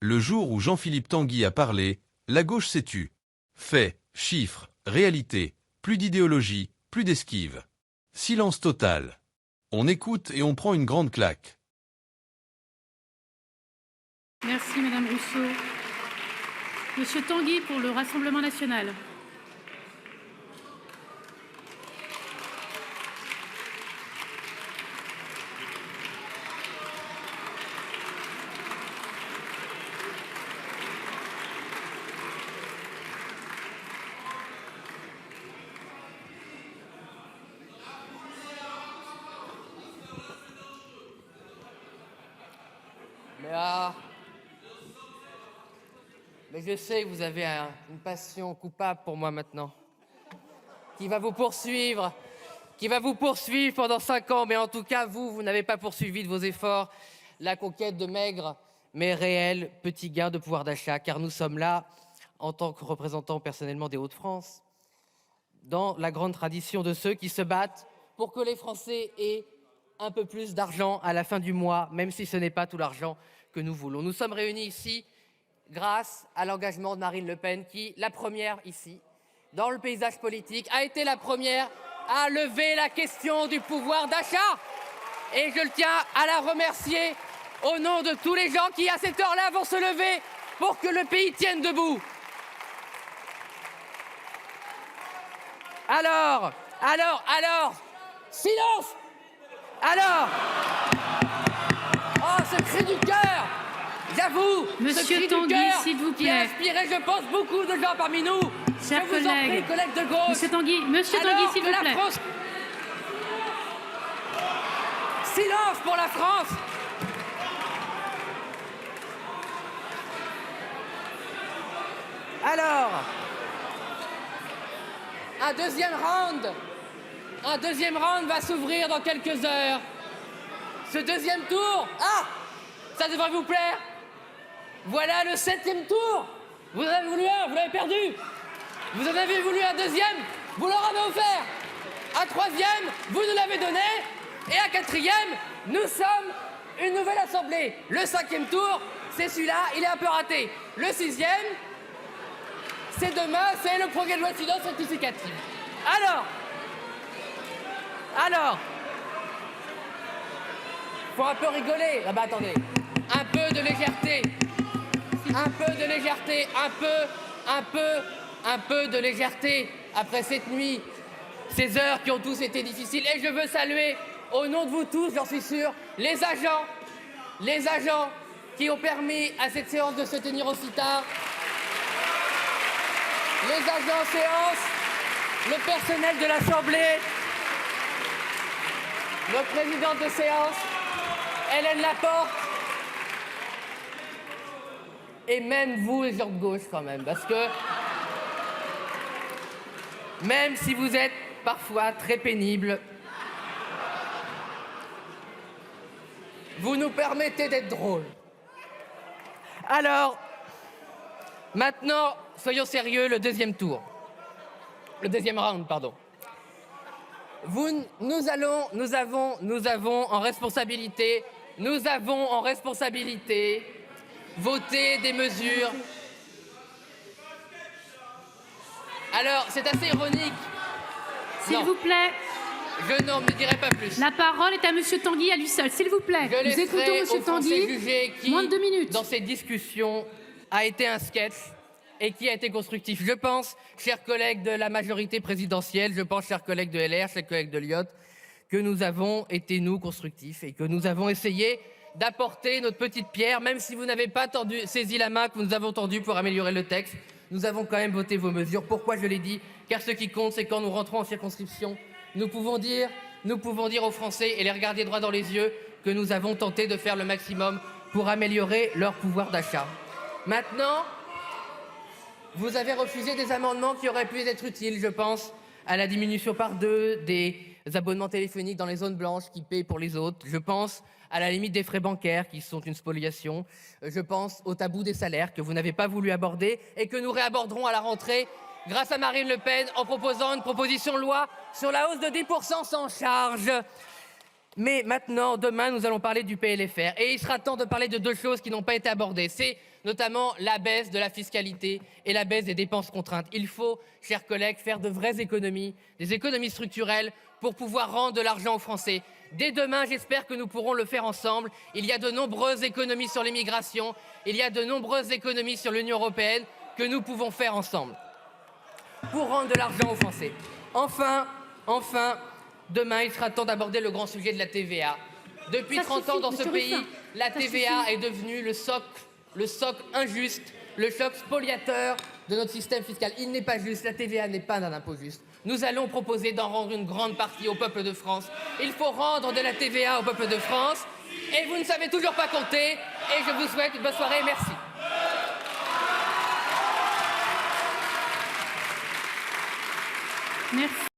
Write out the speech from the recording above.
Le jour où Jean-Philippe Tanguy a parlé, la gauche s'est tue. Faits, chiffres, réalité, plus d'idéologie, plus d'esquive. Silence total. On écoute et on prend une grande claque. Merci Madame Rousseau. Monsieur Tanguy pour le Rassemblement national. Mais je sais que vous avez une passion coupable pour moi maintenant, qui va vous poursuivre pendant 5 ans. Mais en tout cas, vous n'avez pas poursuivi de vos efforts la conquête de maigres mais réels petits gains de pouvoir d'achat, car nous sommes là, en tant que représentants personnellement des Hauts-de-France, dans la grande tradition de ceux qui se battent pour que les Français aient un peu plus d'argent à la fin du mois, même si ce n'est pas tout l'argent que nous voulons. Nous sommes réunis ici grâce à l'engagement de Marine Le Pen, qui, la première ici, dans le paysage politique, a été la première à lever la question du pouvoir d'achat. Et je tiens à la remercier au nom de tous les gens qui, à cette heure-là, vont se lever pour que le pays tienne debout. Alors, silence! Alors, oh, ce cri du cœur, j'avoue, ce cri du cœur s'il vous qui plaît. a inspiré, je pense, beaucoup de gens parmi nous. Chers je vous en prie, collègues de gauche. Monsieur Tanguy, s'il vous plaît. Silence pour la France. Alors, un deuxième round va s'ouvrir dans quelques heures. Ce deuxième tour, ça devrait vous plaire. Voilà le 7e tour. Vous en avez voulu un, vous l'avez perdu. Vous en avez voulu un deuxième, vous leur avez offert. Un troisième, vous nous l'avez donné. Et un quatrième, nous sommes une nouvelle assemblée. Le 5e tour, c'est celui-là, il est un peu raté. Le 6e, c'est demain, c'est le projet de loi de finances rectificative. Alors, faut un peu rigoler. Ah bah attendez, un peu de légèreté, un peu de légèreté après cette nuit, ces heures qui ont tous été difficiles. Et je veux saluer, au nom de vous tous, j'en suis sûr, les agents qui ont permis à cette séance de se tenir aussi tard. Les agents en séance, le personnel de l'Assemblée, notre présidente de séance, Hélène Laporte, et même vous, les gens de gauche, quand même, parce que même si vous êtes parfois très pénibles, vous nous permettez d'être drôles. Alors, maintenant, soyons sérieux, le deuxième round, pardon. Nous avons en responsabilité voté des mesures. Alors, c'est assez ironique. S'il vous plaît. Je ne dirai pas plus. La parole est à Monsieur Tanguy à lui seul, s'il vous plaît. Nous écoutons Monsieur Tanguy. Juger qui, moins de 2 minutes. Dans cette discussion, a été un sketch et qui a été constructif. Je pense, chers collègues de la majorité présidentielle, chers collègues de LR, chers collègues de Lyot, que nous avons été, nous, constructifs et que nous avons essayé d'apporter notre petite pierre, même si vous n'avez pas saisi la main que nous avons tendue pour améliorer le texte. Nous avons quand même voté vos mesures. Pourquoi je l'ai dit? Car ce qui compte, c'est quand nous rentrons en circonscription, nous pouvons dire aux Français et les regarder droit dans les yeux que nous avons tenté de faire le maximum pour améliorer leur pouvoir d'achat. Maintenant, vous avez refusé des amendements qui auraient pu être utiles. Je pense à la diminution par 2 des abonnements téléphoniques dans les zones blanches qui paient pour les autres. Je pense à la limite des frais bancaires qui sont une spoliation. Je pense au tabou des salaires que vous n'avez pas voulu aborder et que nous réaborderons à la rentrée grâce à Marine Le Pen en proposant une proposition de loi sur la hausse de 10% sans charge. Mais maintenant, demain, nous allons parler du PLFR. Et il sera temps de parler de 2 choses qui n'ont pas été abordées. C'est notamment la baisse de la fiscalité et la baisse des dépenses contraintes. Il faut, chers collègues, faire de vraies économies, des économies structurelles pour pouvoir rendre de l'argent aux Français. Dès demain, j'espère que nous pourrons le faire ensemble. Il y a de nombreuses économies sur l'immigration, il y a de nombreuses économies sur l'Union européenne que nous pouvons faire ensemble pour rendre de l'argent aux Français. Enfin, demain, il sera temps d'aborder le grand sujet de la TVA. Depuis 30 ans dans ce pays, la TVA est devenue le socle injuste, le choc spoliateur de notre système fiscal. Il n'est pas juste, la TVA n'est pas un impôt juste. Nous allons proposer d'en rendre une grande partie au peuple de France. Il faut rendre de la TVA au peuple de France. Et vous ne savez toujours pas compter. Et je vous souhaite une bonne soirée. Merci. Merci.